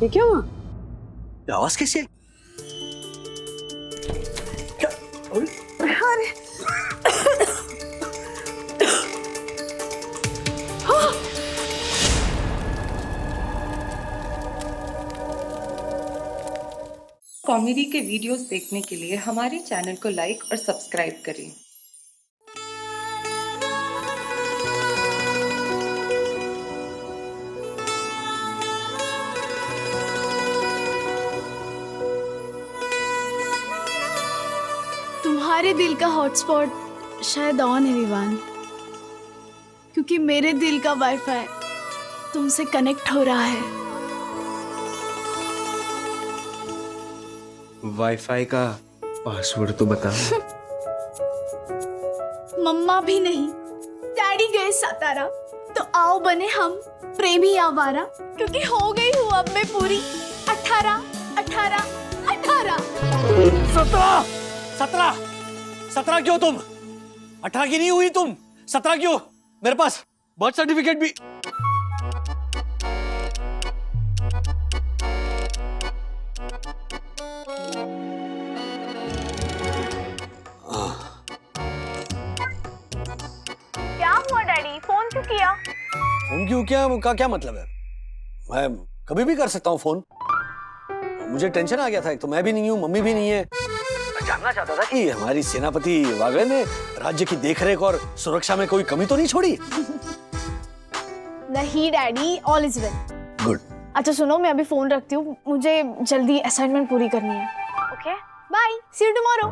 ये क्या हुआ? आवाज कैसी है? क्या? अरे कॉमेडी के वीडियोस देखने के लिए हमारे चैनल को लाइक और सब्सक्राइब करें। तुम्हारे दिल का हॉटस्पॉट शायद ऑन है विवान, क्योंकि मेरे दिल का वाईफाई तुमसे कनेक्ट हो रहा है। वाईफाई का पासवर्ड तो बता। मम्मा भी नहीं, डैडी गए सातारा, तो आओ बने हम प्रेमी आवारा, क्योंकि हो गई हूँ अब मैं पूरी 18 18 18। 17 क्यों तुम? 18 की नहीं हुई तुम? 17 क्यों? मेरे पास बर्थ सर्टिफिकेट भी। क्या हुआ डैडी, फोन क्यों किया? फोन क्यों किया का क्या मतलब है? मैं कभी भी कर सकता हूँ फोन। मुझे टेंशन आ गया था, एक तो मैं भी नहीं हूँ, मम्मी भी नहीं है। मैं जानना चाहता था कि हमारी सेनापति वागले ने राज्य की देखरेख और सुरक्षा में कोई कमी तो नहीं छोड़ी। नहीं daddy, all is well. Good. अच्छा सुनो, मैं अभी फोन रखती हूँ, मुझे जल्दी असाइनमेंट पूरी करनी है। Okay bye, see you tomorrow.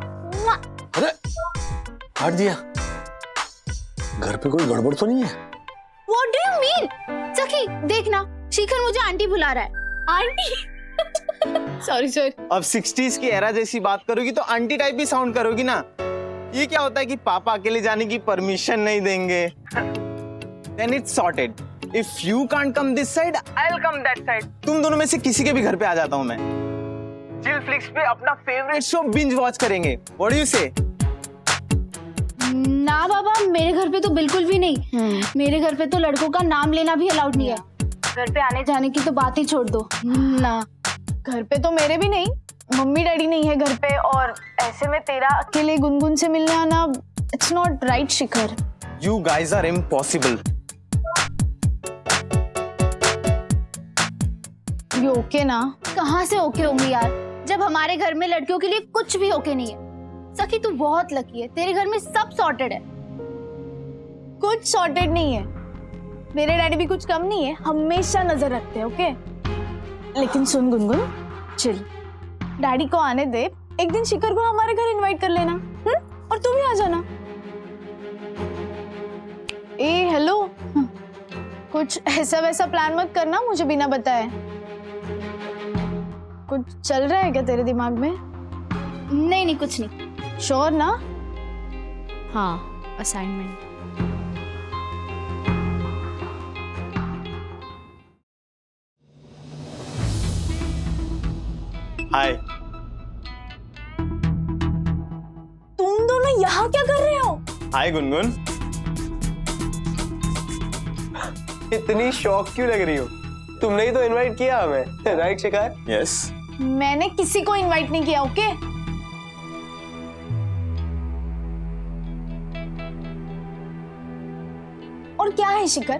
अरे काट दिया। घर पे कोई गड़बड़ तो नहीं है? What do you mean? सखी देखना, शिखर मुझे आंटी बुला रहा है। आंटी? Sorry sorry. अब 60s की एरा जैसी बात करोगी तो आंटी टाइप भी साउंड करोगी ना। ये क्या होता है कि पापा अकेले जाने की परमिशन नहीं देंगे। Then it's sorted. If you can't come this side, I'll come that side. तुम दोनों में से किसी के भी घर पे आ जाता हूँ मैं। चिल फ्लिक्स पे अपना फेवरेट शो बिंज वॉच करेंगे। What do you say? ना बाबा, मेरे घर पे तो बिल्कुल भी नहीं। मेरे घर पे तो लड़कों का नाम लेना भी अलाउड नहीं है। घर पे आने जाने की तो बात ही छोड़ दो ना। घर पे तो मेरे भी नहीं, मम्मी डैडी नहीं है घर पे, और ऐसे में तेरा अकेले गुनगुन से मिलने आना, it's not right Shikhar. You guys are impossible. ये ओके ना? कहाँ से ओके होंगी यार, जब हमारे घर में लड़कियों के लिए कुछ भी ओके नहीं है। सखी तू बहुत लकी है, तेरे घर में सब सॉर्टेड है। कुछ सॉर्टेड नहीं है, मेरे डैडी भी कुछ कम नहीं है, हमेशा नजर रखते हैं। ओके लेकिन सुन गुनगुन, चिल, डैडी को आने दे, एक दिन शिखर को हमारे घर इनवाइट कर लेना। और तू भी आ जाना। ए हेलो, कुछ ऐसा वैसा प्लान मत करना मुझे बिना बताए। कुछ चल रहा है क्या तेरे दिमाग में? नहीं नहीं कुछ नहीं। श्योर ना? हाँ, असाइनमेंट। हाय। तुम दोनों यहाँ क्या कर रहे हो? हाय गुनगुन। इतनी शॉक क्यों लग रही हो? तुमने ही तो इनवाइट किया हमें, राइट शिखर? यस। मैंने किसी को इनवाइट नहीं किया। ओके और क्या है शिखर,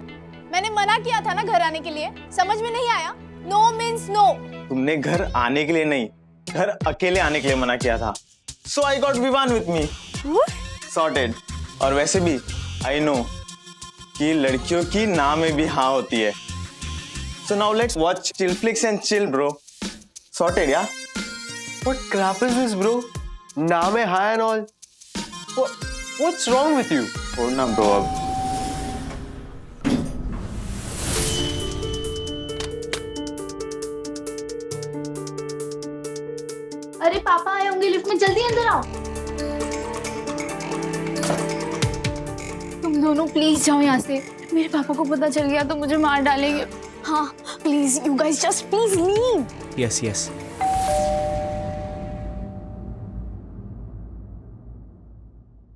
मैंने मना किया था ना घर आने के लिए, समझ में नहीं आया? No means no. तुमने घर आने के लिए नहीं, घर अकेले आने के लिए मना किया था। So I got Vivan with me. Sorted. और वैसे भी आई नो कि लड़कियों की ना में भी हाँ होती है। So now let's watch chill flix and chill bro. Sorted या? What crap is this, bro? ना में hi and all. What's wrong with you? छोड़ना ब्रो अब। अरे पापा आए होंगे लिफ्ट में, जल्दी अंदर आओ। तुम दोनों प्लीज जाओ यहाँ से, मेरे पापा को पता चल गया तो मुझे मार डालेंगे। हाँ please, you guys just please leave. Yes yes.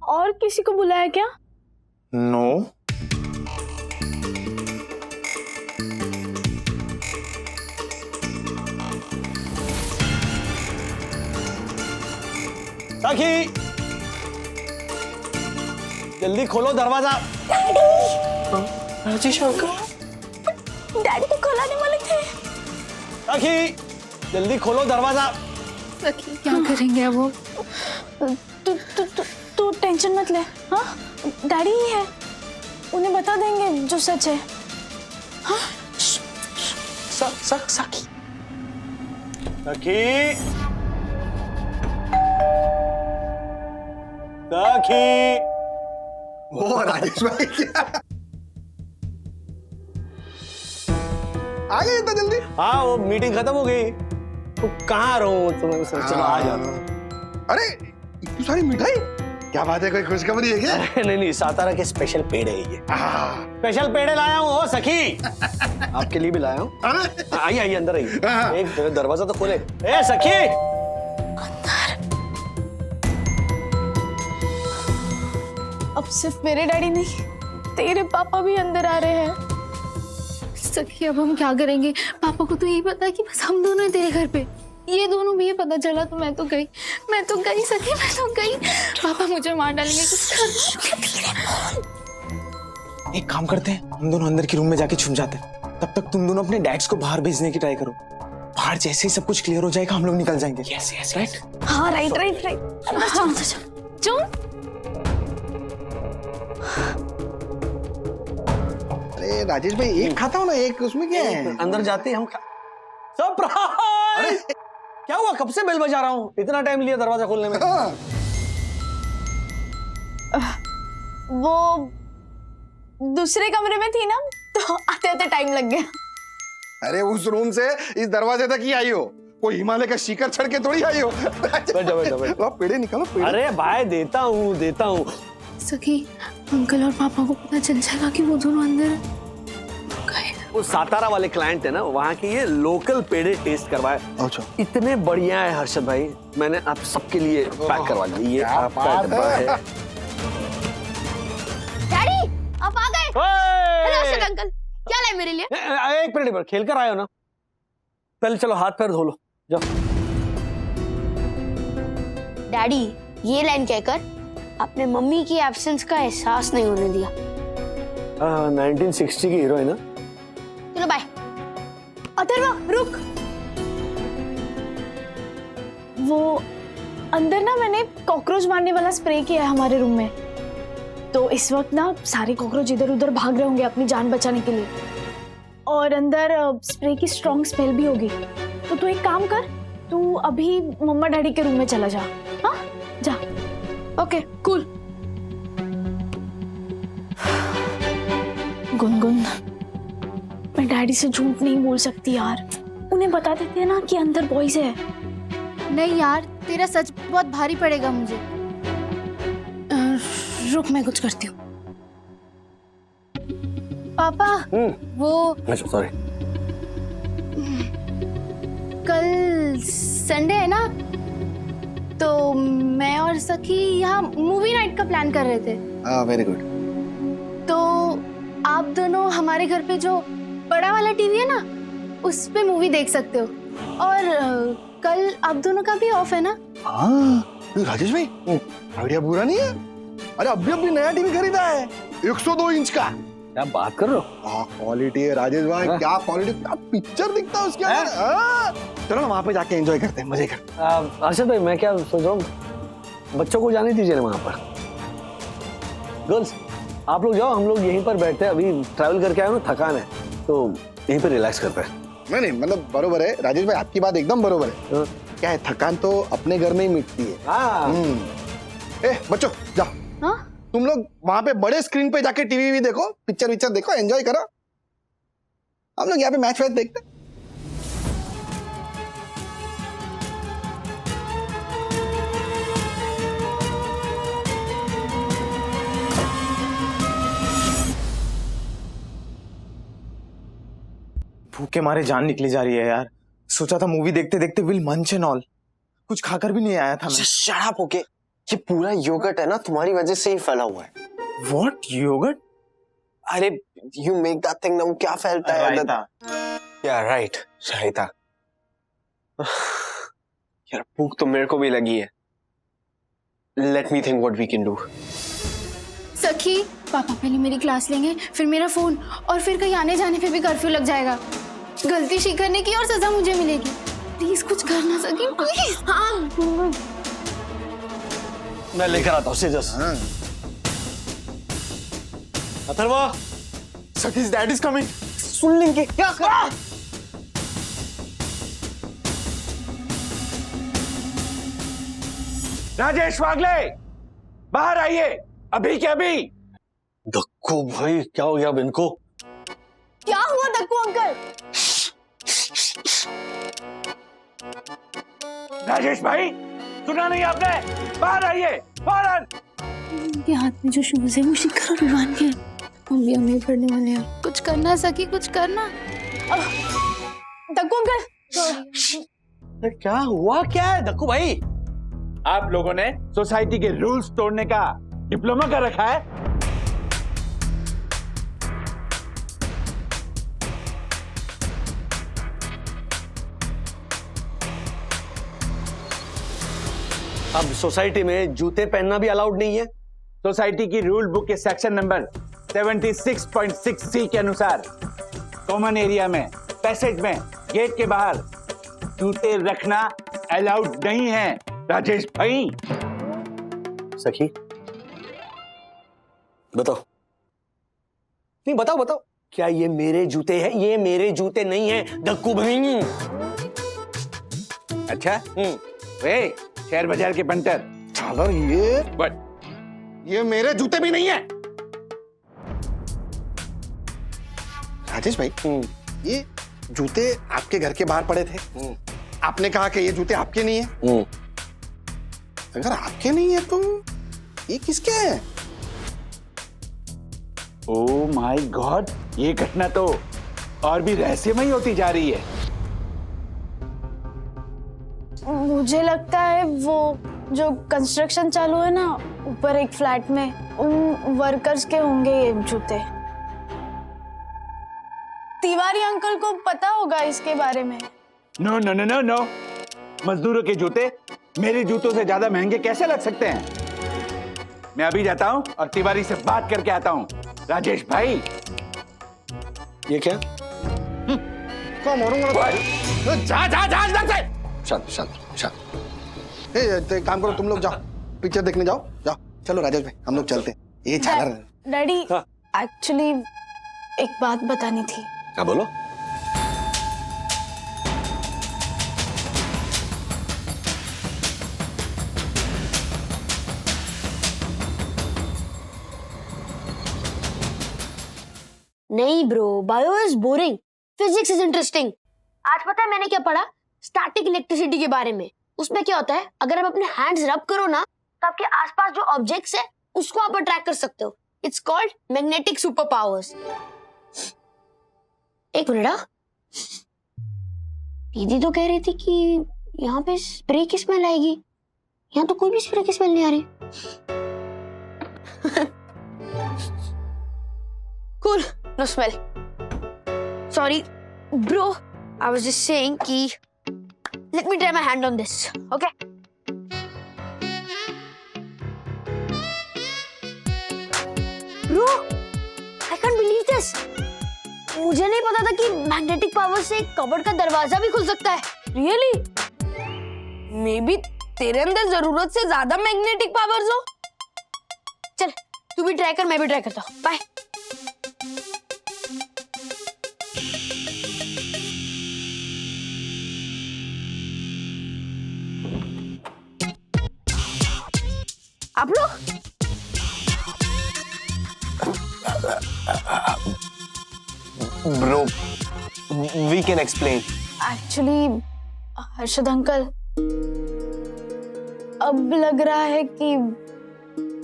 और किसी को बुलाया क्या? नो। सखी, जल्दी खोलो दरवाजा। राजेश अंकल, डैडी तो कल आने वाले थे। सखी, जल्दी खोलो दरवाजा। सखी क्या करेंगे अब वो? तू टेंशन मत ले। हाँ, डैडी ही है, उन्हें बता देंगे जो सच है। हाँ? सखी सखी, सखी। ओ राजेश भाई, क्या आ गए इतना जल्दी? हाँ, वो मीटिंग खत्म हो गई तो कहाँ रहूं, तो मैंने सोचा चलो आ जाता हूँ। अरे इतनी सारी मिठाई, क्या बात है, कोई खुशखबरी है क्या? नहीं नहीं, सातारा के स्पेशल पेड़े है ये। स्पेशल पेड़े लाया हूँ। ओ सखी, आपके लिए भी लाया हूँ। अरे आइए आइए, अंदर आइए। हाँ। एक दरवाजा तो खोले। ए सखी, अब सिर्फ मेरे डैडी नहीं, तेरे पापा भी अंदर आ रहे हैं। सखी अब हम क्या करेंगे? पापा को तो यही पता है कि बस हम दोनों हैं तेरे घर पे। ये दोनों भी ये पता चला तो मैं तो गई सखी, मैं तो गई। पापा मुझे मार डालेंगे। एक काम करते हैं, हम दोनों अंदर के रूम में जाके छुप जाते हैं। तब तक तुम दोनों अपने डैड्स को बाहर भेजने की ट्राई करो। बाहर जैसे ही सब कुछ क्लियर हो जाएगा हम लोग निकल जाएंगे। Yes yes, right. हाँ राइट। चल। अरे राजेश भाई, एक खाता हूँ ना, एक उसमें क्या है? अंदर जाते ही हम सरप्राइज! क्या हुआ, कब से बेल बजा रहा हूँ, इतना टाइम लिया दरवाजा खोलने में। हाँ। वो दूसरे कमरे में थी ना, तो आते आते टाइम लग गया। अरे उस रूम से इस दरवाजे तक ही आई हो, कोई हिमालय का शिखर चढ़ के थोड़ी आई हो। बैठो। पेड़े निकालो, पेड़े। अरे भाई, देता हूँ। सखी, अंकल और पापा को पता चल जाएगा कि वो दोनों अंदर गए। वो सातारा वाले क्लाइंट है ना, वहाँ के ये लोकल पेड़े टेस्ट करवाए। अच्छा, इतने बढ़िया है हर्षद भाई, मैंने आप सबके लिए पैक करवा दिया। ये क्या आपका बात डब्बा है। है। डैडी, आप आ गए। हेलो हर्षद अंकल, क्या लाए मेरे लिए? एक मिनट, खेल कर आए हो ना, पहले चलो हाथ पैर धो लो, जाओ। डैडी, ये लाइन कहकर अपने मम्मी की एब्सेंस का एहसास नहीं होने दिया। 1960 की हीरो है ना। चलो बाय। अथर्वा रुक। वो अंदर ना मैंने कॉकरोच मारने वाला स्प्रे किया है हमारे रूम में, तो इस वक्त ना सारे कॉकरोच इधर उधर भाग रहे होंगे अपनी जान बचाने के लिए, और अंदर स्प्रे की स्ट्रॉन्ग स्मेल भी होगी। तो तू एक काम कर, तू अभी मम्मा डैडी के रूम में चला जा। हाँ जा। Okay cool. गुनगुन, मैं डैडी से झूठ नहीं बोल सकती यार, उन्हें बता देते हैं ना कि अंदर बॉयज है। नहीं यार, तेरा सच बहुत भारी पड़ेगा मुझे। रुक, मैं कुछ करती हूँ। पापा, वो अच्छा सॉरी। कल संडे है ना, तो मैं और सखी यहाँ मूवी नाइट का प्लान कर रहे थे। Very good. तो आप दोनों हमारे घर पे जो बड़ा वाला टीवी है ना, उस पे मूवी देख सकते हो। और कल आप दोनों का भी ऑफ है ना। हाँ राजेश भाई, आइडिया बुरा नहीं है। अरे अभी नया टीवी खरीदा है, 102 इंच का। क्या बात कर रहे हो? क्वालिटी है राजेश भाई, क्या क्वालिटी, क्या पिक्चर दिखता है उसके अंदर। चलो ना वहाँ पे जाके एंजॉय करते हैं, मजे करते हैं। हर्षद भाई, मैं क्या सोच रहा हूँ, बच्चों को जाने दीजिए ना वहाँ पर। गर्ल्स आप लोग जाओ, हम लोग यहीं पर बैठते हैं। अभी ट्रैवल करके आए हो ना, थकान है, तो यहीं पर रिलैक्स करते हैं। नहीं मतलब बरोबर है राजेश भाई, आपकी बात एकदम बरोबर है। हाँ। क्या है, थकान तो अपने घर में ही मिटती है। हाँ। बच्चों जाओ, हाँ? तुम लोग वहां पे बड़े स्क्रीन पे जाके टीवी भी देखो, पिक्चर विक्चर देखो, एंजॉय करो। हम लोग यहाँ पे मैच वैच देखते हैं। भूख के मारे जान निकली जा रही है यार। सोचा था मूवी देखते देखते विल मंच एंड ऑल, कुछ खाकर भी नहीं आया था मैं। Shut up. ओके, ये पूरा योगर्ट है ना, तुम्हारी वजह से ही फैला हुआ है। What yoghurt? अरे यू मेक दैट थिंग ना, वो क्या फैलता है? रायता। या राइट, रायता। यार भूख तो मेरे को भी लगी है। let me think what we can do. सखी, पापा पहले मेरी क्लास लेंगे, फिर मेरा फोन, और फिर कहीं आने जाने पे भी कर्फ्यू लग जाएगा। गलती शी करने की और सजा मुझे मिलेगी। प्लीज कुछ करना सखी, प्लीज। हाँ। मैं लेकर आता हूँ scissors. Atharva, Sakhi's dad is coming. सुन लेंगे क्या कर? राजेश वागले, बाहर आइए, अभी के अभी। धक्कू भाई, क्या हो गया अब इनको? क्या हुआ धक्कू अंकल? राजेश भाई, सुना नहीं आपने? बाहर आइए, बाहर। उनके हाथ में जो शूज है वो शिखर और विवान के हैं। हम भी हमें पढ़ने वाले हैं। कुछ करना सखी, कुछ करना। धक्कू अंकल, क्या हुआ क्या है धक्कू भाई? आप लोगों ने सोसाइटी के रूल्स तोड़ने का डिप्लोमा कर रखा है। अब सोसाइटी में जूते पहनना भी अलाउड नहीं है। सोसाइटी की रूल बुक के सेक्शन नंबर 76.6C के अनुसार कॉमन एरिया में, पैसेज में, गेट के बाहर जूते रखना अलाउड नहीं है। राजेश भाई, सखी बताओ, नहीं बताओ बताओ, क्या ये मेरे जूते हैं? ये मेरे जूते नहीं है धक्कू भाई। अच्छा, वे शेयर बाजार के पंटर। साला ये मेरे जूते भी नहीं है। राजेश भाई, ये जूते आपके घर के बाहर पड़े थे। आपने कहा कि ये जूते आपके नहीं है। अगर आपके नहीं है तो ये किसके हैं? ओह माय गॉड, ये घटना तो और भी रहस्यमयी होती जा रही है। मुझे लगता है वो जो कंस्ट्रक्शन चालू है ना ऊपर एक फ्लैट में, उन वर्कर्स के होंगे ये जूते। तिवारी अंकल को पता होगा इसके बारे में। No no no no no, मजदूरों के जूते मेरे जूतों से ज्यादा महंगे कैसे लग सकते हैं? मैं अभी जाता हूं और तिवारी से बात करके आता हूं। राजेश भाई, ये क्या? जा जा जा इधर से। शांत शांत शांत। एक काम करो, तुम लोग जाओ पिक्चर देखने, जाओ जाओ। चलो राजेश भाई, हम लोग चलते हैं। ये झालर। डैडी, हाँ। एक्चुअली एक बात बतानी थी। क्या बोलो? नहीं bro, bio is boring, physics is interesting. आज पता है मैंने क्या पढ़ा? स्टैटिक इलेक्ट्रिसिटी के बारे में। उसमें क्या होता है, अगर आप अपने हैंड्स रब करो ना तो आपके आसपास जो ऑब्जेक्ट्स है उसको आप अट्रैक्ट कर सकते हो। It's called magnetic super powers. एक मिनट, दीदी तो कह रही थी कि यहाँ पे स्प्रे की स्मेल आएगी। यहाँ तो कोई भी स्प्रे की स्मेल नहीं आ रही। Cool, no smell. Sorry, bro. I was just saying कि let me try my hand on this, okay? Bro, I can't believe this. मुझे नहीं पता था कि मैग्नेटिक पावर से एक कबर्ड का दरवाजा भी खुल सकता है। Really? Maybe तेरे अंदर जरूरत से ज्यादा मैग्नेटिक पावर्स हो। चल, तू भी ट्राई कर, मैं भी ट्राई करता हूँ। बाय। आप लोग Bro, we can explain. Actually Harshad uncle, अब लग रहा है कि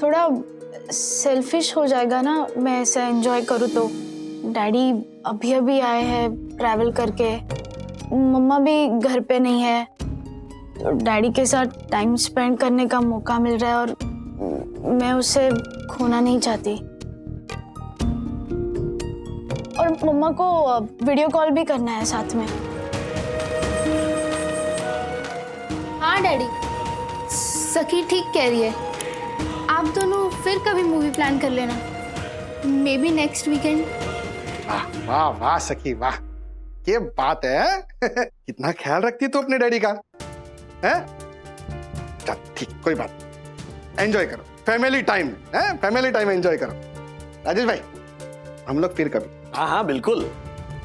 थोड़ा सेल्फिश हो जाएगा ना मैं ऐसा एंजॉय करूँ तो। डैडी अभी अभी आए हैं ट्रैवल करके, मम्मा भी घर पे नहीं है, तो डैडी के साथ टाइम स्पेंड करने का मौका मिल रहा है और मैं उसे खोना नहीं चाहती। और मम्मा को वीडियो कॉल भी करना है साथ में। हाँ डैडी, सखी ठीक कह रही है। आप दोनों फिर कभी मूवी प्लान कर लेना, मे बी नेक्स्ट वीकेंड। वाह वाह वाह सखी वाह, ये बात है। कितना ख्याल रखती तू अपने डैडी का है। चल ठीक, कोई बात नहीं, एंजॉय करो फैमिली टाइम है, फैमिली टाइम एंजॉय करो। राजेश भाई हम लोग फिर कभी। हाँ हाँ बिल्कुल।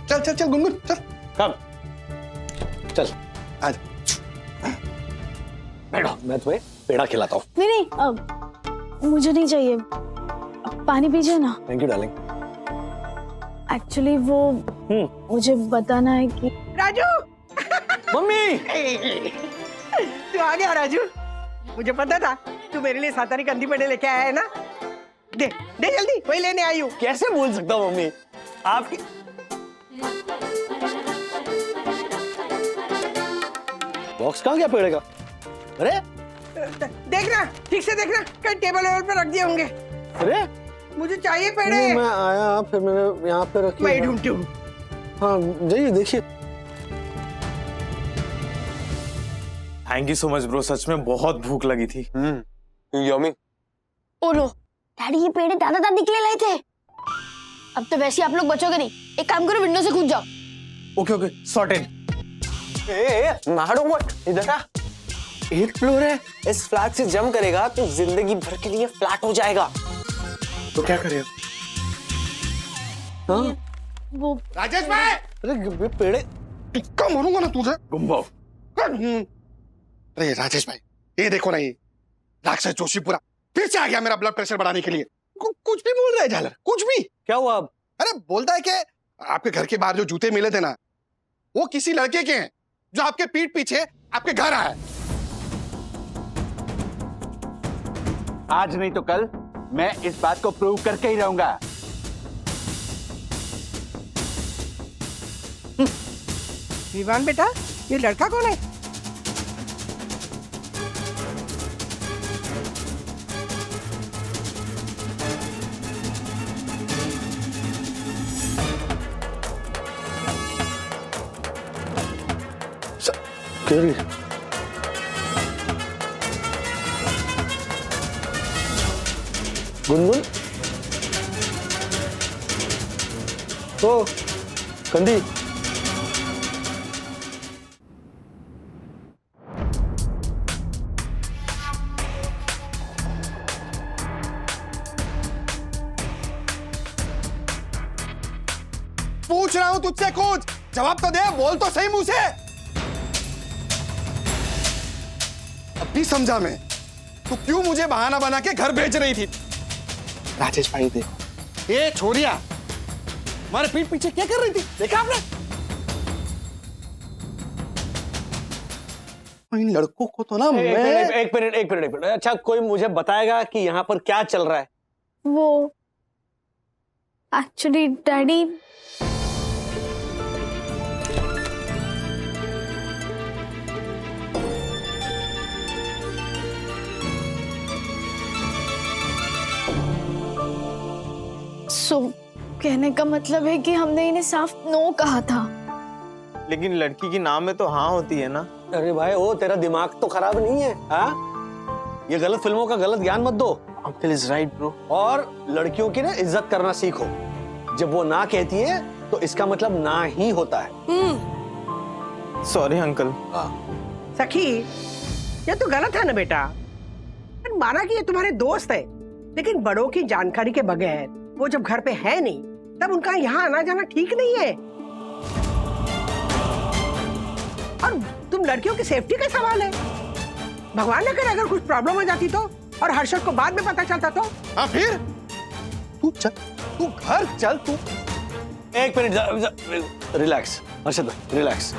चल चल चल गुनगुन चल। कब? चल आज बैठो, मैं तुम्हें पेड़ा खिलाता हूँ। नहीं नहीं, मुझे नहीं चाहिए, पानी पीजिए ना। Thank you darling. एक्चुअली वो मुझे बताना है कि राजू मम्मी तू आ गया राजू, मुझे पता था तू मेरे लिए सातारी कंदी पेड़े लेके आया है ना। दे दे जल्दी, वही लेने आई हूँ। कैसे बोल सकता हूँ मम्मी, आपकी बॉक्स कहाँ गया पेड़े का? अरे देखना ठीक से देखना, कहीं टेबल वेबल पे रख दिए होंगे। अरे मुझे चाहिए पेड़े। नहीं, मैं आया फिर मैंने यहाँ पे रखी। मैं ढूंढती हूँ। हाँ जाइए देखिए। Thank you so much bro, सच में बहुत भूख लगी थी। यम्मी। ओ नो, डैडी ये पेड़े दादा दादी के लिए लाए थे। अब तो वैसे आप लोग बचोगे नहीं, एक काम करो विंडो से कूद जाओ। Okay okay sorted. मारो मत, इधर आ। 8th फ्लोर है, इस फ्लैट से जंप करेगा तो जिंदगी भर के लिए फ्लैट हो जाएगा। तो क्या करें? हाँ वो राजेश भाई अरे पेड़े टिक्का मारूंगा ना तुझे। गुम्बो। अरे राजेश भाई ये देखो ना, ये राक्षस जोशीपुरा फिर से आ गया मेरा ब्लड प्रेशर बढ़ाने के लिए। कुछ भी बोल रहा है झालर, कुछ भी। क्या हुआ अब? अरे बोलता है कि आपके घर के बाहर जो जूते मिले थे ना, वो किसी लड़के के हैं जो आपके पीठ पीछे आपके घर आया है। आज नहीं तो कल मैं इस बात को प्रूव करके ही रहूंगा। विवान बेटा, ये लड़का कौन है? गुनगुन ओ कंदी पूछ रहा हूं तुझसे कुछ जवाब तो दे, बोल तो सही मुंह से। अब भी समझा मैं, तू क्यों मुझे बहाना बना के घर भेज रही थी। राजेश भाई देखो, ये छोरिया हमारे पीठ पीछे क्या कर रही थी, देखा आपने? इन लड़कों को तो ना एक मिनट। अच्छा कोई मुझे बताएगा कि यहाँ पर क्या चल रहा है? वो एक्चुअली डैडी कहने का मतलब है कि हमने इन्हें साफ नो कहा था। लेकिन लड़की की नाम में तो हाँ होती है ना। अरे भाई ओ तेरा दिमाग तो खराब नहीं है? हाँ ये गलत फिल्मों का गलत ज्ञान मत दो। Uncle is right bro. और लड़कियों की ना इज्जत करना सीखो। जब वो ना कहती है तो इसका मतलब ना ही होता है। Sorry uncle. सखी, ये तो गलत है ना बेटा। माना कि ये तुम्हारे दोस्त है, लेकिन बड़ों की जानकारी के बगैर वो जब घर पे है नहीं तब उनका यहाँ आना जाना ठीक नहीं है। और तुम लड़कियों की सेफ्टी का सवाल है। भगवान न करे अगर कुछ प्रॉब्लम हो जाती तो, और हर्षद को बाद में पता चलता तो। हाँ फिर तू चल, तू घर चल। तू एक मिनट रिलैक्स हर्षद भाई, रिलैक्स।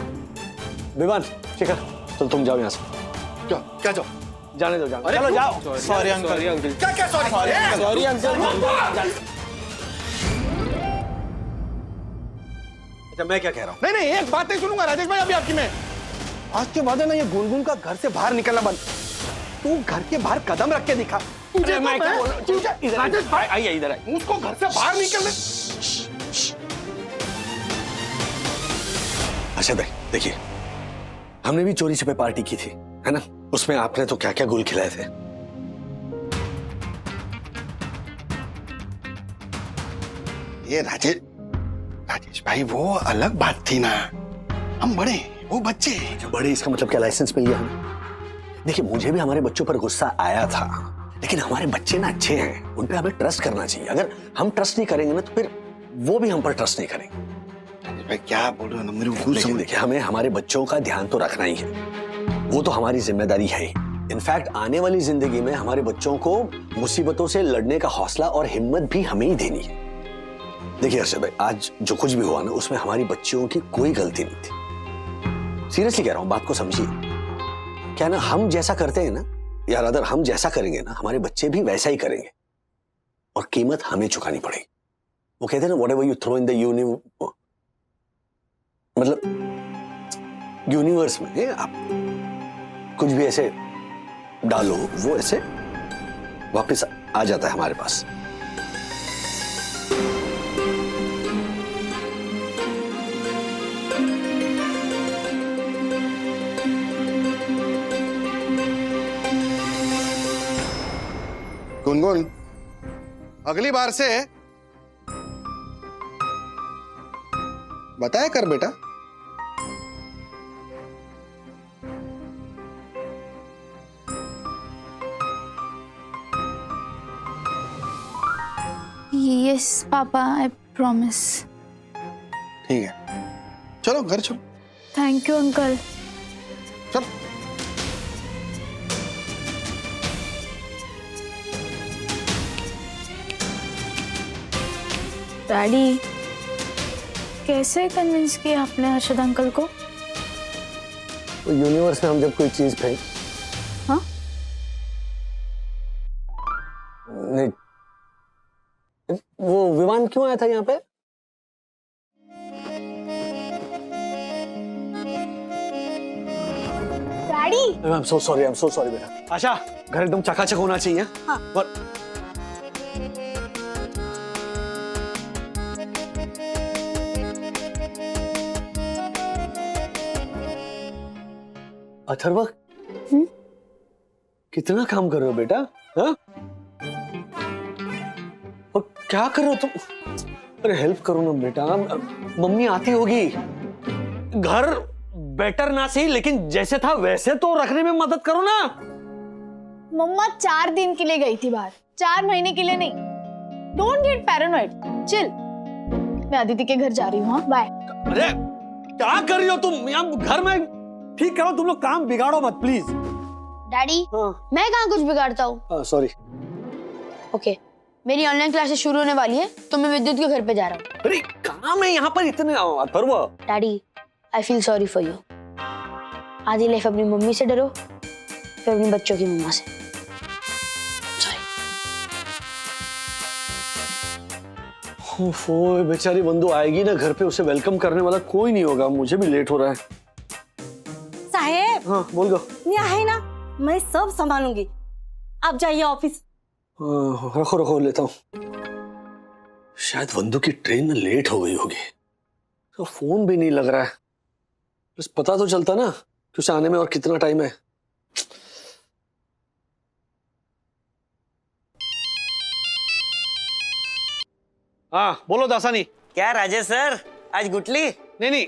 विवान शिखर चलो तुम जाओ यहाँ से। क्या जाओ? जाने दो चलो जाओ। Sorry uncle. क्या सॉरी? Sorry uncle. अच्छा मैं क्या कह रहा हूँ? नहीं एक बात नहीं सुनूंगा राजेश भाई अभी आपकी मैं। आज के बाद है ना ये गुनगुन का घर से बाहर निकलना बंद। तू घर के बाहर कदम रख के दिखा। तुझे मैं क्या बोल रहा हूँ? राजेश भाई आइए इधर आइए। उसको घर से बाहर निकलने। अच्छा देखिए हमने भी चोरी छुपे पार्टी की थी है ना, उसमें आपने तो क्या क्या गुल खिलाए थे। ये राजेश भाई वो अलग बात थी ना, हम बड़े वो बच्चे। जो बड़े इसका मतलब क्या लाइसेंस मिल गया हमें? देखिए मुझे भी हमारे बच्चों पर गुस्सा आया था, लेकिन हमारे बच्चे ना अच्छे हैं, उन पे हमें ट्रस्ट करना चाहिए। अगर हम ट्रस्ट नहीं करेंगे ना तो फिर वो भी हम पर ट्रस्ट नहीं करेंगे। राजेश भाई क्या बोल रहे हो ना, मेरे को कुछ समझ। देखिए हमें हमारे बच्चों का ध्यान तो रखना ही है, वो तो हमारी जिम्मेदारी है ही। इनफैक्ट आने वाली जिंदगी में हमारे बच्चों को मुसीबतों से लड़ने का हौसला और हिम्मत भी हमें ही देनी है। देखिए अर्षद भाई, आज जो कुछ भी हुआ ना उसमें हमारी बच्चियों की कोई गलती नहीं थी। सीरियसली कह रहा हूं, बात को समझिए। क्या ना हम जैसा करते हैं ना, या अगर हम जैसा करेंगे ना, हमारे बच्चे भी वैसा ही करेंगे और कीमत हमें चुकानी पड़ेगी। वो कहते हैं ना, whatever you throw in the मतलब यूनिवर्स में आप कुछ भी ऐसे डालो, वो ऐसे वापस आ जाता है हमारे पास। गुनगुन, अगली बार से बताया कर बेटा। Yes papa, I promise. ठीक है, चलो घर चलो। Thank you uncle. चलो। डैडी, कैसे कन्विंस किया आपने अर्शद अंकल को? तो यूनिवर्स में हम जब कोई चीज फेंक, हाँ? नहीं, वो विमान क्यों आया था यहाँ पे? Daddy, I am so sorry बेटा। आशा, घर एकदम चकाचक होना चाहिए। हाँ। पर अथर्व, कितना काम कर रहे हो बेटा? हाँ? और क्या कर रहे हो तुम? अरे हेल्प करो ना बेटा, मम्मी आती होगी। घर बेटर ना सही, लेकिन जैसे था वैसे तो रखने में मदद करो ना। मम्मा 4 दिन के लिए गई थी बाहर, 4 महीने के लिए नहीं। Don't get paranoid, chill. मैं अदिति के घर जा रही हूँ। बाय। अरे क्या कर रही हो तुम? यहाँ घर में ठीक करो, तुम लोग काम बिगाड़ो मत प्लीज। डैडी, हाँ। मैं कहाँ कुछ बिगाड़ता हूँ? सॉरी। ओके, मेरी ऑनलाइन क्लासेस शुरू होने वाली है, तो मैं विद्युत के घर पे जा रहा हूँ। अरे काम है यहाँ पर इतने। Atharva, daddy, I feel sorry for you. आधी लाइफ अपनी मम्मी से डरो, फिर अपने बच्चों की मम्मा से। सॉरी। बेचारी बंधु आएगी ना घर पे, उसे वेलकम करने वाला कोई नहीं होगा। मुझे भी लेट हो रहा है। साहेब, हाँ बोल दो। यहाँ है ना, मैं सब संभालूंगी, आप जाइए ऑफिस। रखो लेता हूँ। शायद बंधु की ट्रेन लेट हो गई होगी, तो फोन भी नहीं लग रहा है। बस पता तो चलता ना कि उसे आने में और कितना टाइम है। हाँ बोलो दासानी। क्या राजेश सर, आज गुटली? नहीं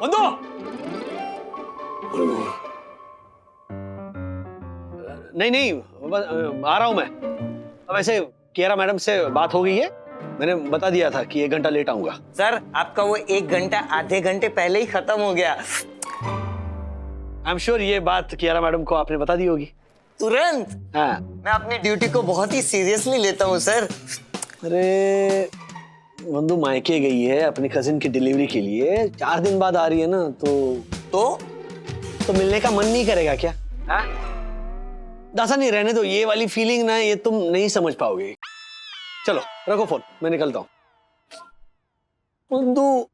बंधु, नहीं आ रहा हूं मैं। अब ऐसे कियारा मैडम से बात हो गई है, मैंने बता दिया था कि 1 घंटा लेट आऊंगा। सर आपका वो 1 घंटा आधे घंटे पहले ही खत्म हो गया। आई एम श्योर ये बात कियारा मैडम को आपने बता दी होगी। तुरंत? हाँ। मैं अपनी ड्यूटी को बहुत ही सीरियसली लेता हूँ सर। अरे बंधु मायके गई है अपनी कजिन की डिलीवरी के लिए, 4 दिन बाद आ रही है ना, तो मिलने का मन नहीं करेगा क्या? हाँ? दासा नहीं, रहने दो, ये वाली फीलिंग ना ये तुम नहीं समझ पाओगे। चलो रखो फोन, मैं निकलता हूं। बंधु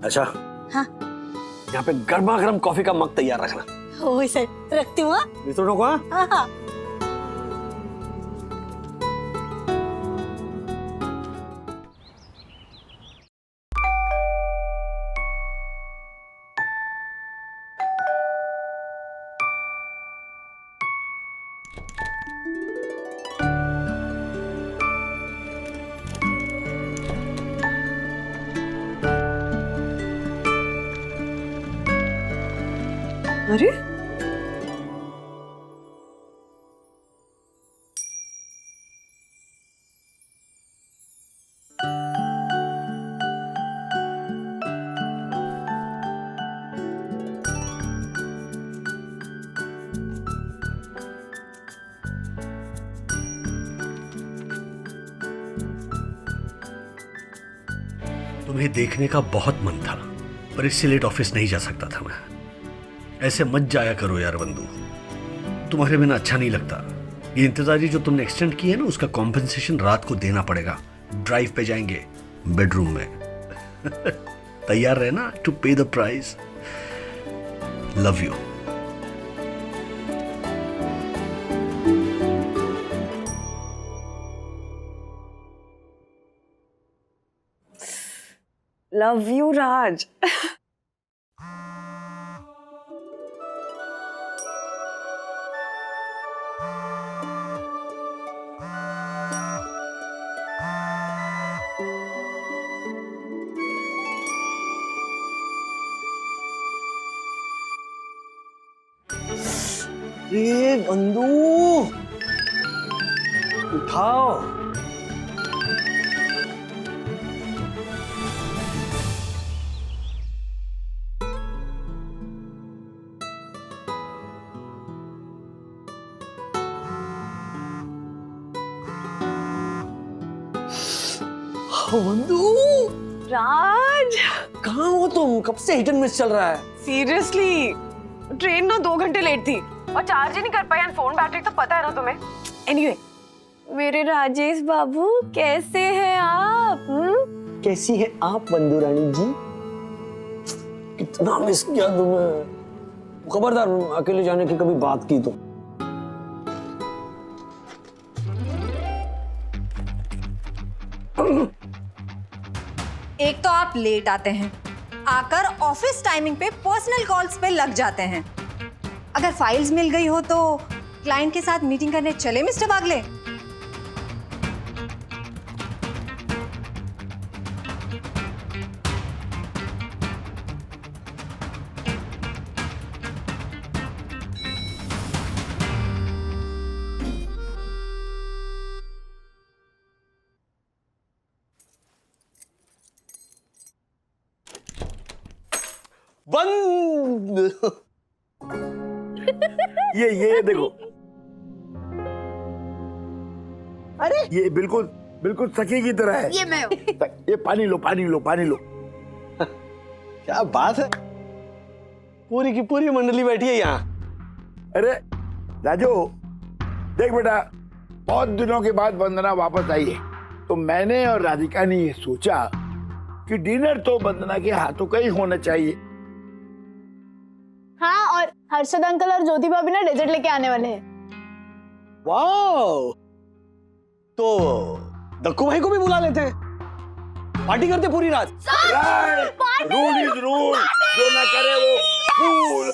अच्छा, हाँ। यहाँ पे गर्मा गर्म कॉफी का मग तैयार रखना। वही सर, रखती हूँ। मित्रों को। हाँ हाँ। अरे तुम्हें देखने का बहुत मन था, पर इससे लेट ऑफिस नहीं जा सकता था मैं। ऐसे मत जाया करो यार बंधु, तुम्हारे बिना अच्छा नहीं लगता। ये इंतजारी जो तुमने एक्सटेंड की है ना, उसका कॉम्पेंसेशन रात को देना पड़ेगा। ड्राइव पे जाएंगे बेडरूम में। तैयार रहना to pay the price. Love you. Love you Raj. ये बंधु उठाओ। बंधु राज कहाँ हो तुम? कब से हिट एंड मिस चल रहा है? सीरियसली ट्रेन ना 2 घंटे लेट थी और चार्ज ही नहीं कर पाई। एंड फोन बैटरी तो पता है ना तुम्हें। एनीवे मेरे राजेश बाबू कैसे हैं आप? कैसी है आप बंधु रानी जी? कितना मिस किया तुम्हें। खबरदार अकेले जाने की कभी बात की तो। एक तो आप लेट आते हैं, आकर ऑफिस टाइमिंग पे पर्सनल कॉल्स पे लग जाते हैं। अगर फाइल्स मिल गई हो तो क्लाइंट के साथ मीटिंग करने चले मिस्टर बागले। बंद। ये देखो। अरे ये बिल्कुल बिल्कुल सखी की तरह है। ये मैं हूँ। ये पानी लो, पानी लो, पानी लो। क्या बात है, पूरी की पूरी मंडली बैठी है यहाँ। अरे राजू देख बेटा, बहुत दिनों के बाद वंदना वापस आई है, तो मैंने और राधिका ने ये सोचा कि डिनर तो वंदना के हाथों का ही होना चाहिए। हाँ, और हर्षद अंकल और ज्योति भाभी ना डेजर्ट लेके आने वाले हैं। वाओ, तो दक्कू भाई को भी बुला लेते हैं, पार्टी करते पूरी रात। रूल इज रूल, जो ना करे वो फूल।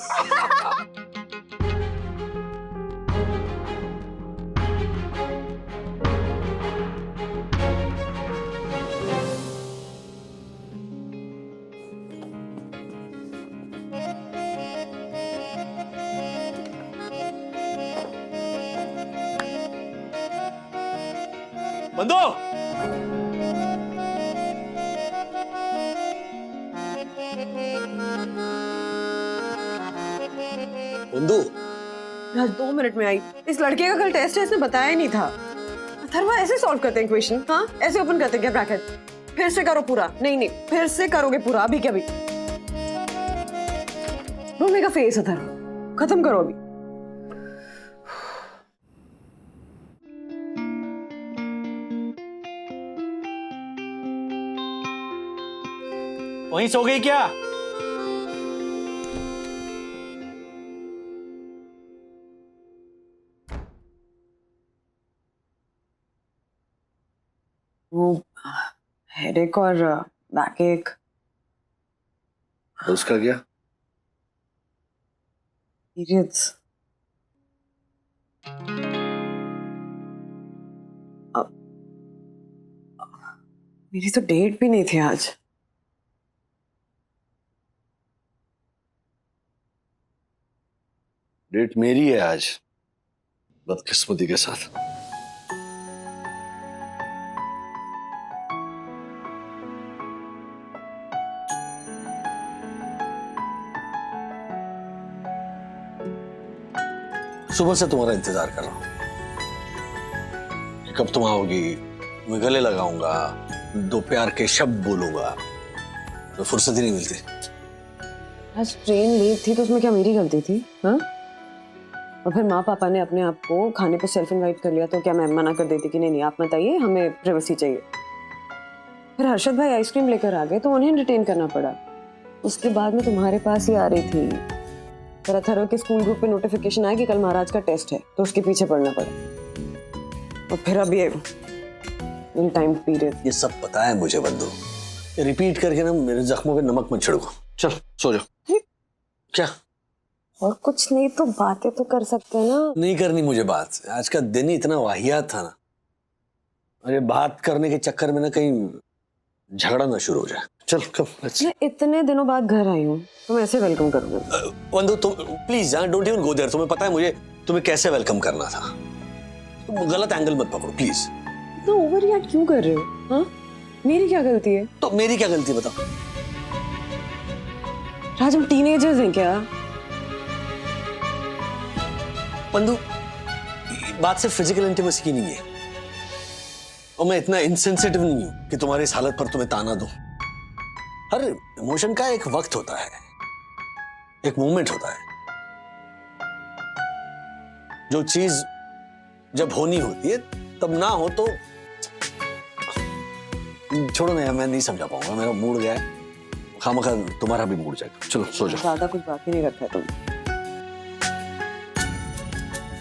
बंदो, बंदू राज 2 मिनट में आई। इस लड़के का कल टेस्ट है, इसने बताया ही नहीं था। अथर्वा ऐसे सॉल्व करते हैं क्वेश्चन? हाँ ऐसे ओपन करते हैं क्या ब्रैकेट? फिर से करो पूरा। नहीं फिर से करोगे पूरा। अभी क्या? अभी रोने का फेस अथर्वा, खत्म करो अभी। वहीं सो गई क्या? वो हेडेक और बैक एक। उसका क्या? पीरियड्स। मेरी तो डेट भी नहीं थी आज। डेट मेरी है आज, बदकिस्मती के साथ। सुबह से तुम्हारा इंतजार कर रहा हूं कि कब तुम आओगी, मैं गले लगाऊंगा, 2 प्यार के शब्द बोलूंगा, तो फुर्सत ही नहीं मिलती। आज ट्रेन लेट थी तो उसमें क्या मेरी गलती थी? हाँ, और फिर माँ पापा ने अपने आप को खाने पे सेल्फ इनवाइट कर लिया तो क्या मैं मना कर देती कि नहीं नहीं आप मत आइए, हमें प्राइवेसी चाहिए। फिर हर्षद भाई आइसक्रीम लेकर आ गए तो उन्हें एंटरटेन करना पड़ा। उसके बाद मैं तुम्हारे पास ही आ रही थी, फिर अथर्व के स्कूल ग्रुप पे नोटिफिकेशन आया कि कल महाराज का टेस्ट है तो उसके पीछे पड़ना पड़ा, और फिर अब ये टाइम पीरियड। ये सब पता है मुझे बंधु, रिपीट करके ना मेरे जख्मों पे नमक मत छिड़को। चल सो जाओ। क्या? और कुछ नहीं तो बातें तो कर सकते हैं ना। नहीं करनी मुझे बात, आज का दिन ही इतना वाहियात था ना, अरे बात करने के चक्कर में ना कहीं झगड़ा ना शुरू हो जाए। चल कम। मैं इतने दिनों बाद घर आई हूँ तो मैं ऐसे वेलकम करूंगा। बंधु तुम please don't even go there. तुम्हें पता है मुझे तुम्हें कैसे वेलकम करना था, तुम गलत एंगल मत पकड़ो प्लीज। तो ओवर रिएक्ट क्यों कर रहे हो? हाँ, मेरी क्या गलती है? तो मेरी क्या गलती है बताओ? राज हम टीनेजर्स हैं क्या? बंधु बात सिर्फ फिजिकल इंटीमेसी की नहीं है, और मैं इतना इनसेंसिटिव नहीं हूं कि तुम्हारी इस हालत पर तुम्हें ताना दूं। हर इमोशन का एक वक्त होता है, एक मोमेंट होता है, जो चीज जब होनी होती है तब ना हो तो छोड़ो ना, मैं नहीं समझा पाऊंगा, मेरा मूड गया है, खामखा तुम्हारा भी मूड जाएगा। चलो सो जाओ। ज्यादा कुछ बाकी नहीं रखा है तुम।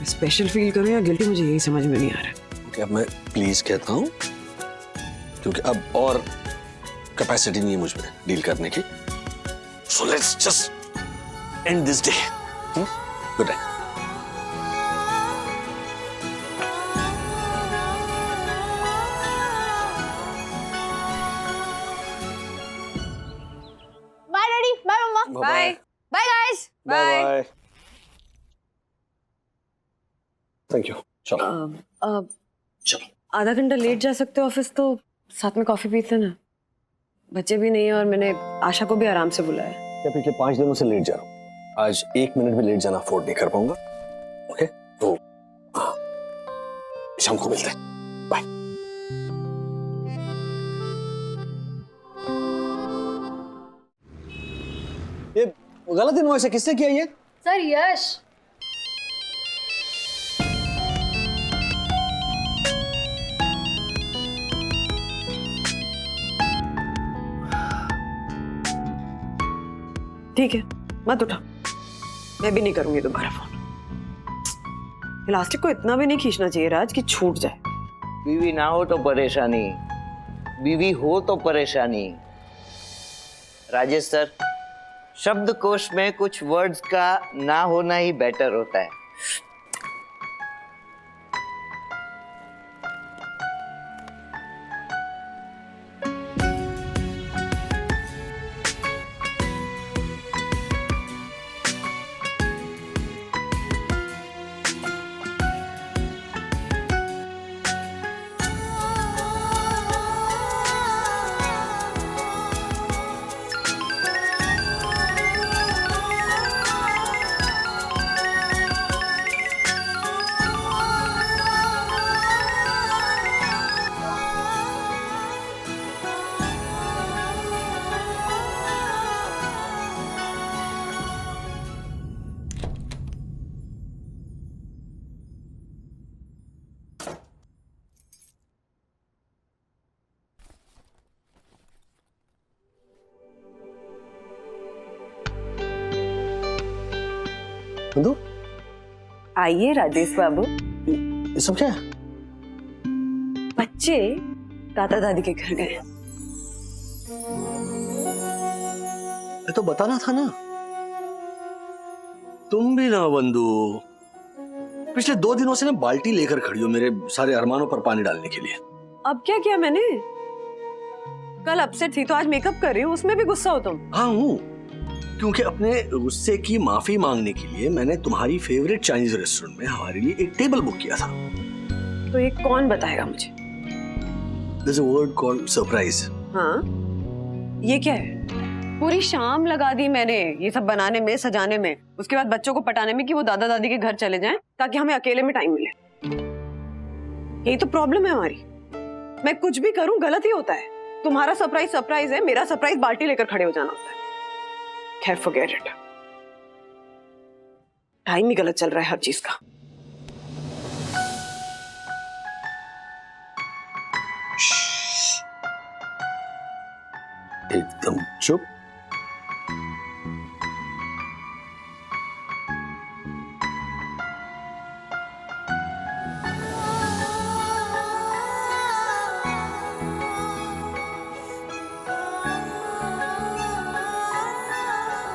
स्पेशल फील करो या गिल्टी, मुझे यही समझ में नहीं आ रहा। ओके, अब मैं प्लीज कहता हूं क्योंकि अब और कैपेसिटी नहीं है मुझ में डील करने की। So let's just end this day. Good night. Bye daddy, bye mama, bye bye guys, bye. Thank you. चलो चलो। आधा घंटा लेट जा सकते हो ऑफिस तो साथ में कॉफी पीते ना। बच्चे भी नहीं है और मैंने आशा को भी आराम से बुलाया। क्या पिछले 5 दिनों से लेट जा रहा हूँ, आज 1 मिनट भी लेट जाना अफोर्ड नहीं कर पाऊंगा। ओके तो शाम को मिलते हैं। बाय। ये गलत इनवॉइस है, किसने किया ये? सर यश। ठीक है मत उठा, मैं भी नहीं करूंगी दोबारा फोन। इलास्टिक को इतना भी नहीं खींचना चाहिए राज कि छूट जाए। बीवी ना हो तो परेशानी, बीवी हो तो परेशानी। राजेश सर, शब्दकोश में कुछ वर्ड्स का ना होना ही बेटर होता है। बंधु आइए राजेश बाबू। ये सब क्या है? बच्चे दादा दादी के घर गए। ये तो बताना था ना। तुम भी ना बंधु, पिछले 2 दिनों से ना बाल्टी लेकर खड़ी हो मेरे सारे अरमानों पर पानी डालने के लिए। अब क्या किया मैंने? कल अपसेट थी तो आज मेकअप कर रही हूँ, उसमें भी गुस्सा हो तुम? हाँ हूँ, क्योंकि अपने गुस्से की माफी मांगने के लिए मैंने तुम्हारी फेवरेट चाइनीज रेस्टोरेंट में हमारे लिए एक टेबल बुक किया था। तो ये कौन बताएगा मुझे? There's a word called surprise. हाँ, ये क्या है? पूरी शाम लगा दी मैंने ये सब बनाने में, सजाने में, उसके बाद बच्चों को पटाने में कि वो दादा दादी के घर चले जाएं ताकि हमें अकेले में टाइम मिले। यही तो प्रॉब्लम है हमारी। मैं कुछ भी करूं गलत ही होता है। तुम्हारा सरप्राइज सरप्राइज है, मेरा सरप्राइज बाल्टी लेकर खड़े हो जाना होता है। खैर फॉरगेट इट। टाइम ही गलत चल रहा है हर चीज का। एकदम चुप।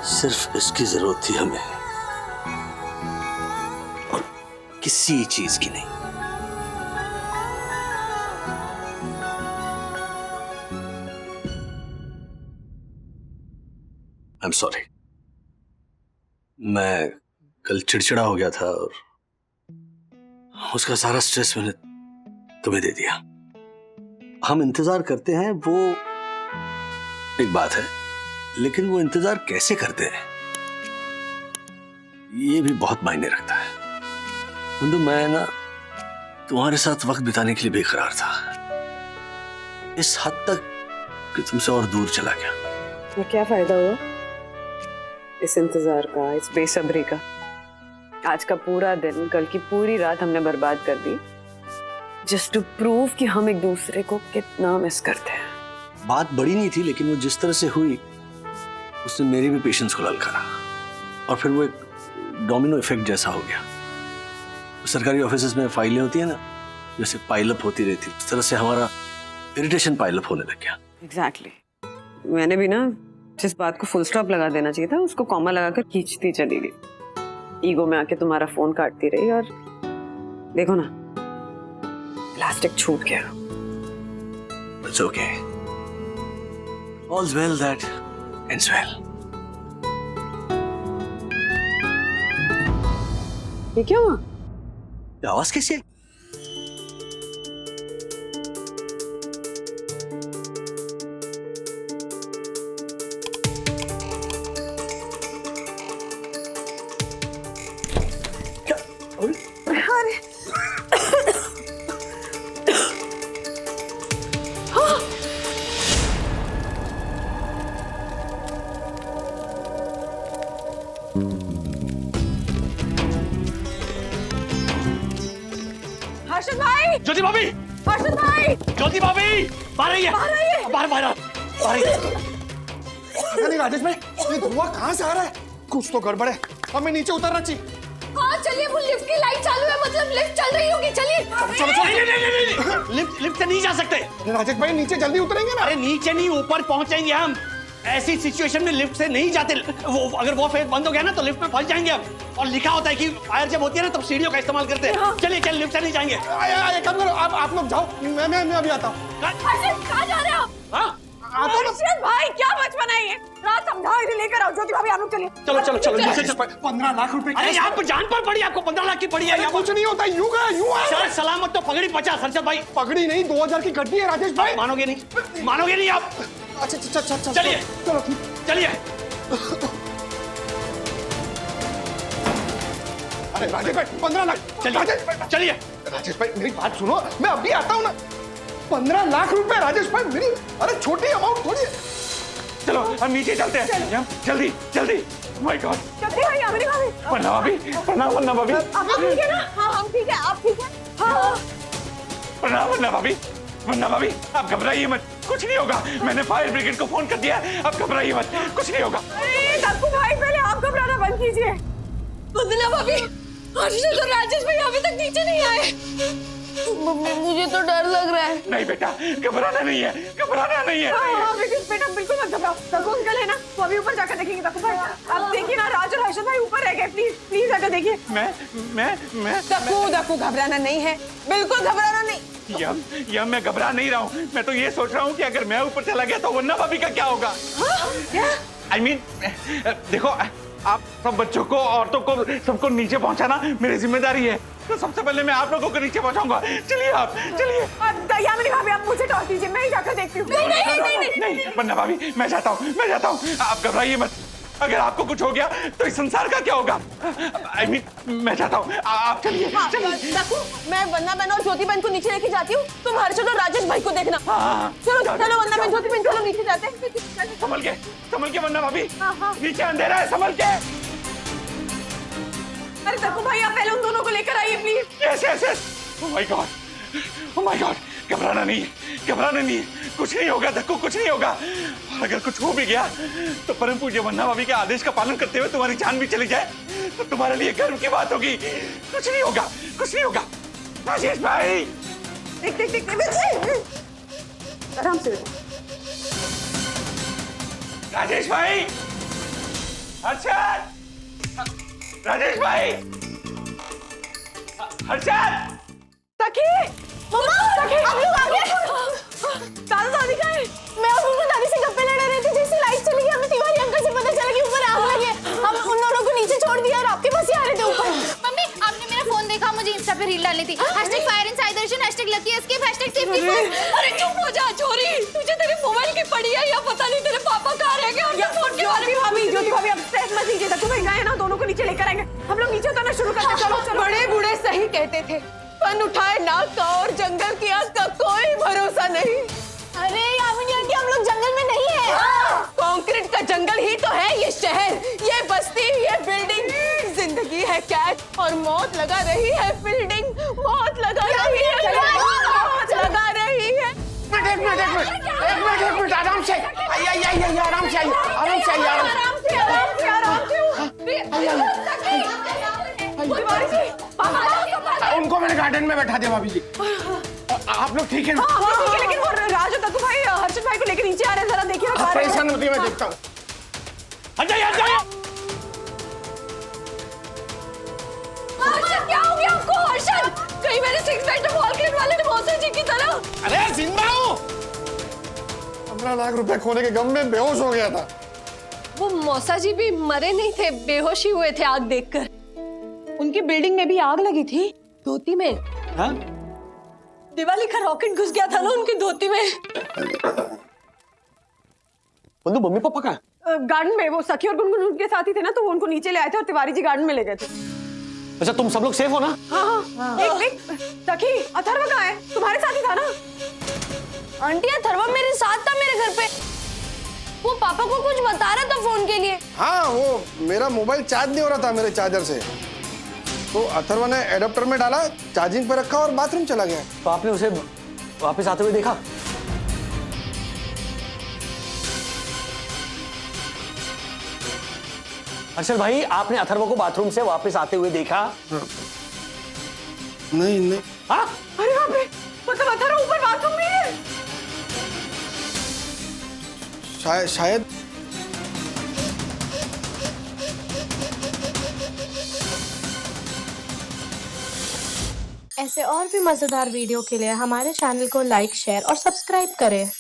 सिर्फ इसकी जरूरत थी हमें और किसी चीज की नहीं। आई एम सॉरी, मैं कल चिड़चिड़ा हो गया था और उसका सारा स्ट्रेस मैंने तुम्हें दे दिया। हम इंतजार करते हैं वो एक बात है, लेकिन वो इंतजार कैसे करते हैं ये भी बहुत मायने रखता है। तो मैं ना तुम्हारे साथ वक्त बिताने के लिए बेकरार था, इस हद तक कि तुमसे और दूर चला गया। ये क्या फायदा हुआ इस इंतजार का, इस बेसब्री का? आज का पूरा दिन, कल की पूरी रात हमने बर्बाद कर दी जस्ट टू प्रूव कि हम एक दूसरे को कितना मिस करते हैं। बात बड़ी नहीं थी, लेकिन वो जिस तरह से हुई उसने मेरे भी पेशेंस को ललकारा और फिर वो एक डोमिनो इफेक्ट जैसा हो गया। सरकारी ऑफिसेज में फाइलें होती है ना, जैसे पाइलअप होती रहती, उस तरह से हमारा इरिटेशन पाइलअप होने लग गया। एग्जैक्टली। मैंने भी ना जिस बात को फुल स्टॉप लगा देना चाहिए था उसको कॉमा लगाकर खींचती चली गई। ईगो में आके तुम्हारा फोन काटती रही और देखो ना, प्लास्टिक छूट गया। It's okay. All's well that ends well. ये क्या हुआ? आवाज कैसी है? हर्षद भाई! ज्योति भाभी! हर्षद भाई! ज्योति भाभी! बाहर आइए! बाहर आइए! नहीं राजेश भाई, ये धुआं कहाँ से आ रहा है? कुछ तो गड़बड़ है, हमें नीचे उतरना चाहिए। हाँ चलिए, वो लिफ्ट की लाइट चालू है, मतलब लिफ्ट चल रही होगी। चलिए चलो। नहीं, लिफ्ट से नहीं जा सकते। राजेश भाई नीचे जल्दी उतरेंगे ना? अरे नीचे नहीं, ऊपर पहुंचेंगे हम। ऐसी सिचुएशन में लिफ्ट से नहीं जाते। वो अगर वो फेस बंद हो गया ना तो लिफ्ट में फंस जाएंगे हम। और लिखा होता है कि फायर जब होती है ना तब सीढ़ियों का इस्तेमाल करते हैं। चलिए लिफ्ट से नहीं जाएंगे। काम करो, आप लोग जाओ, मैं अभी आता हूँ। कहाँ जा रहे हो? हाँ? हर्षद भाई, क्या बचपन है ये? रात समझाओ, इन्हें लेकर आओ। ज्योति भाभी, आप लोग चलिए। चलो। 15 लाख रुपए। अरे यहाँ पर जान पर पड़ी, आपको 15 लाख की पड़ी है। कुछ नहीं होता, यूं गया। सर सलामत तो पगड़ी 50। हर्षद भाई, पगड़ी नहीं, 2000 की गड्डी है राजेश भाई। मानोगे नहीं आप। अच्छा चलिए चलो चलिए। अरे राजेश भाई, 15 लाख। चलिए राजेश भाई, मेरी बात सुनो, मैं अभी आता हूँ ना। 15 लाख रुपए राजेश भाई, मेरी अरे छोटी अमाउंट थोड़ी है। चलो हम नीचे चलते हैं, जल्दी। My God. ज्योति भाई, अमरी भाभी। प्रणाम भाभी। आप ठीक है ना? हाँ हम ठीक है, आप ठीक है? हाँ। प्रणाम भाभी, आप घबराइए मत, कुछ नहीं होगा। मैंने फायर ब्रिगेड को फोन कर दिया, आप घबराइए मत, कुछ नहीं होगा। दक्कू भाई, पहले आप घबराना बंद कीजिए। वंदना भाभी, हर्षद और राजेश भाई अभी तक नीचे नहीं आए। मुझे तो डर लग रहा है। नहीं बेटा, घबराना नहीं है। हाँ, बेटा बिल्कुल मत घबराओ। दक्कू अंकल है ना, तो अभी ऊपर जाकर देखेंगे। दक्कू भाई, अब देखिए ना, राज और हर्षद भाई ऊपर रह गए। प्लीज जाकर देखिए। मैं दक्कू घबराना नहीं है, बिल्कुल घबराना नहीं। यम मैं घबरा नहीं रहा हूँ। मैं तो ये सोच रहा हूँ कि अगर मैं ऊपर चला गया तो वन्ना भाभी का क्या होगा। आई मीन देखो, आप सब बच्चों को, औरतों को, सबको नीचे पहुंचाना मेरी जिम्मेदारी है, तो सबसे पहले मैं आप लोगों को नीचे पहुंचाऊंगा। चलिए आप, चलिए। यामिनी भाभी, आप मुझे टॉस दीजिए, मैं ही जाकर देखती हूँ। नहीं वंदना भाभी, मैं जाता हूँ, आप घबराइए मत। अगर आपको कुछ हो गया तो इस संसार का क्या होगा? आई मीन मैं जाता हूँ, आप चलिए। मैं वंदना बहन और ज्योति बहन को नीचे लेके जाती हूँ, तुम हर्षद और राजेश भाई को देखना। चलो चलो वंदना बहन, ज्योति बहन, चलो नीचे जाते हैं। संभल के वंदना भाभी, नीचे अंधेरा है, संभल के। अरे देखो भाई, आप पहले उन दोनों को लेकर आइए please. Yes. Oh my God, घबराना नहीं है, कुछ नहीं होगा धक्को, कुछ नहीं होगा। और अगर कुछ हो भी गया तो परम पूज्य वंदना भाभी के आदेश का पालन करते हुए तुम्हारी जान भी चली जाए तो तुम्हारे लिए गर्व की बात होगी। कुछ नहीं होगा। राजेश भाई, देख आराम से। राजेश भाई, हर्षद, राजेश भाई, हर्षद, सखी, मम्मा, सखी, आप लोग आ गए। दादा दादी कहाँ हैं? मैं और उनकी दादी से गप्पे लड़ा रहे थे, जैसे लाइट चली गई हमें तिवारी अंकल से पता चला कि ऊपर आग लगी है। हम उन दोनों को नीचे छोड़ दिया और आपके पास ही आ रहे थे ऊपर। मम्मी, आपने मेरा फोन देखा, मुझे इंस्टा पे रील डालनी थी। #FireInSideDarshan, #LuckyEscape, #SafetyFirst। अरे चुप हो जा छोरी, तुझे तेरे मोबाइल की पड़ी है या पता नहीं तेरे पापा कहाँ रह गए। और फोन के बारे में ज्योति भाभी अब स्ट्रेस मत लीजिए, तक भाई गए ना, दोनों को नीचे लेकर आएंगे। हम लोग नीचे उतरना शुरू करते हैं। चलो। बड़े बूढ़े सही कहते थे, फन उठाए नाक का और जंगल की आग का कोई भरोसा नहीं। अरे यामिनी आंटी, हम लोग जंगल में नहीं है। कंक्रीट का जंगल ही तो है ये शहर, ये बस्ती, ये बिल्डिंग। जिंदगी है कैद और मौत लगा रही है फील्डिंग, मौत लगा रही है, मौत लगा रही है। एक मिनट, आराम से उनको मैंने गार्डन में बैठा दिया भाभी जी। आप लोग ठीक है ना? हाँ, ठीक है, लेकिन वो राजू तक भाई हर्षद भाई को लेकर नीचे आ रहे हैं, जरा देखिए ना। परेशान होती है, मैं देखता हूँ। क्या हो गया आपको हर्षद? कहीं मेरे 6 बेडरूम वॉल क्लीन वाले ने मौसा जी की तरह। अरे जिंदा हूँ। 15 लाख रुपए खोने के गम में बेहोश हो गया था। वो मौसा जी भी मरे नहीं थे, बेहोश ही हुए थे आग देखकर। उनकी बिल्डिंग में भी आग लगी थी, धोती में। हाँ? दिवाली का रॉकेट घुस गया था ना उनकी धोती में। बंधु, मम्मी पापा कहाँ? गार्डन में, वो सखी और गुनगुन उनके साथ ही थे ना, तो वो उनको नीचे ले आए थे और तिवारी जी गार्डन में ले गए थे। अच्छा, तुम सब लोग सेफ हो ना? हाँ। एक सखी, अथर्व कहाँ है? तुम्हारे साथ ही था ना? आंटी, अथर्व मेरे साथ था मेरे घर पे, वो पापा को कुछ बता रहा था फोन के लिए। हाँ, वो मेरा मोबाइल चार्ज नहीं हो रहा था मेरे चार्जर से, तो अथर्व ने एडाप्टर में डाला, चार्जिंग पे रखा और बाथरूम चला गया। तो आपने उसे वापस आते हुए देखा? हर्षद भाई, आपने अथर्व को बाथरूम से वापस आते हुए देखा? नहीं। हाँ? अरे बाप रे, मतलब अथर्व ऊपर बाथरूम में है? शायद। ऐसे और भी मजेदार वीडियो के लिए हमारे चैनल को लाइक, शेयर और सब्सक्राइब करें।